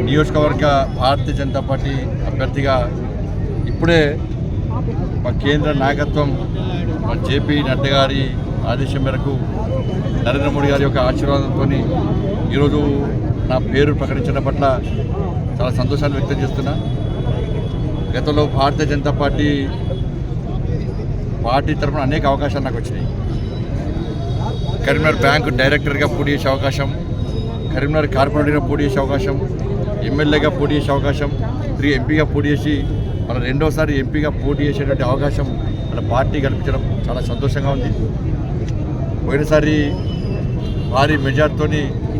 నియోజకవర్గ భారతీయ జనతా పార్టీ అభ్యర్థిగా ఇప్పుడే మా కేంద్ర నాయకత్వం మా జేపీ నడ్డా గారి ఆదేశం మేరకు నరేంద్ర మోడీ గారి యొక్క ఆశీర్వాదంతో ఈరోజు నా పేరు ప్రకటించడం పట్ల చాలా సంతోషాన్ని వ్యక్తం చేస్తున్నా. గతంలో భారతీయ జనతా పార్టీ తరఫున అనేక అవకాశాలు నాకు వచ్చినాయి. కరీంనగర్ బ్యాంకు డైరెక్టర్గా పోటీ చేసే అవకాశం, కరీంనగర్ కార్పొరేటర్గా పోటీ చేసే అవకాశం, ఎమ్మెల్యేగా పోటీ చేసే అవకాశం, 3 ఎంపీగా పోటీ చేసి మన రెండోసారి ఎంపీగా పోటీ చేసేటువంటి అవకాశం మన పార్టీ కల్పించడం చాలా సంతోషంగా ఉంది. పోయినసారి భారీ మెజార్టీతో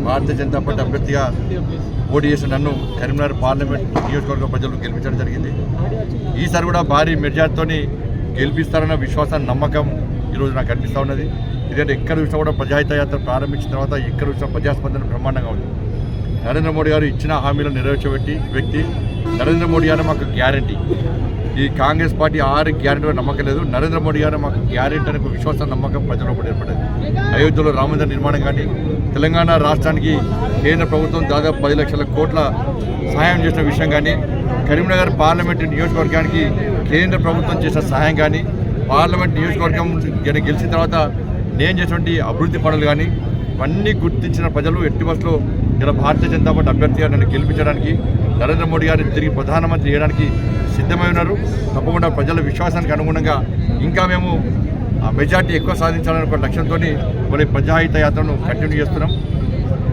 భారతీయ జనతా పార్టీ అభ్యర్థిగా పోటీ చేసిన నన్ను కరీంనగర్ పార్లమెంట్ నియోజకవర్గ ప్రజలు గెలిపించడం జరిగింది. ఈసారి కూడా భారీ మెజార్టీతో గెలిపిస్తారన్న విశ్వాసం, నమ్మకం ఈరోజు నాకు అనిపిస్తూ ఉన్నది. ఎందుకంటే ఎక్కడ చూసినా కూడా ప్రజాహిత యాత్ర ప్రారంభించిన తర్వాత ఎక్కడ చూసినా ప్రజాస్పందన బ్రహ్మాండంగా ఉంది. నరేంద్ర మోడీ గారు ఇచ్చిన హామీలను నెరవేర్చబెట్టి వ్యక్తి నరేంద్ర మోడీ గారు మాకు గ్యారంటీ. ఈ కాంగ్రెస్ పార్టీ 6 గ్యారెంటీ నమ్మకం లేదు. నరేంద్ర మోడీ గారు మాకు గ్యారెంటీ అనే విశ్వాసం, నమ్మకం ప్రజల్లో కూడా ఏర్పడేది. అయోధ్యలో రామమందిర నిర్మాణం కానీ, తెలంగాణ రాష్ట్రానికి కేంద్ర ప్రభుత్వం దాదాపు 10 లక్షల కోట్ల సహాయం చేసిన విషయం కానీ, కరీంనగర్ పార్లమెంటు నియోజకవర్గానికి కేంద్ర ప్రభుత్వం చేసిన సహాయం కానీ, పార్లమెంట్ నియోజకవర్గం గెలిచిన తర్వాత నేను చేసినటువంటి అభివృద్ధి పనులు కానీ ఇవన్నీ గుర్తించిన ప్రజలు ఎట్టి బస్సులో ఇలా భారతీయ జనతా పార్టీ అభ్యర్థిగా నన్ను గెలిపించడానికి, నరేంద్ర మోడీ గారిని తిరిగి ప్రధానమంత్రి చేయడానికి సిద్ధమై ఉన్నారు. తప్పకుండా ప్రజల విశ్వాసానికి అనుగుణంగా ఇంకా మేము మెజార్టీ ఎక్కువ సాధించాలనే ఒక లక్ష్యంతో మరి ప్రజాహిత యాత్రను కంటిన్యూ చేస్తున్నాం.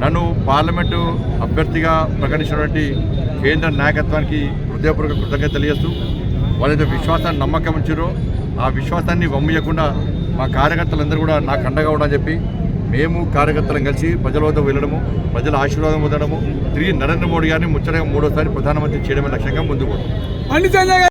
నన్ను పార్లమెంటు అభ్యర్థిగా ప్రకటించినటువంటి కేంద్ర నాయకత్వానికి హృదయపూర్వక కృతజ్ఞత తెలియజేస్తూ వాళ్ళైతే విశ్వాసాన్ని, నమ్మకం ఉంచారో ఆ విశ్వాసాన్ని వమ్మియకుండా మా కార్యకర్తలందరూ కూడా నాకు అండగా ఉండని చెప్పి మేము కార్యకర్తలను కలిసి ప్రజల వద్ద వెళ్ళడము, ప్రజల ఆశీర్వాదం పొందడము, తిరిగి నరేంద్ర మోడీ గారిని ముచ్చటగా 3వ సారి ప్రధానమంత్రి చేయడమే లక్ష్యంగా ముందుకు పోతాం.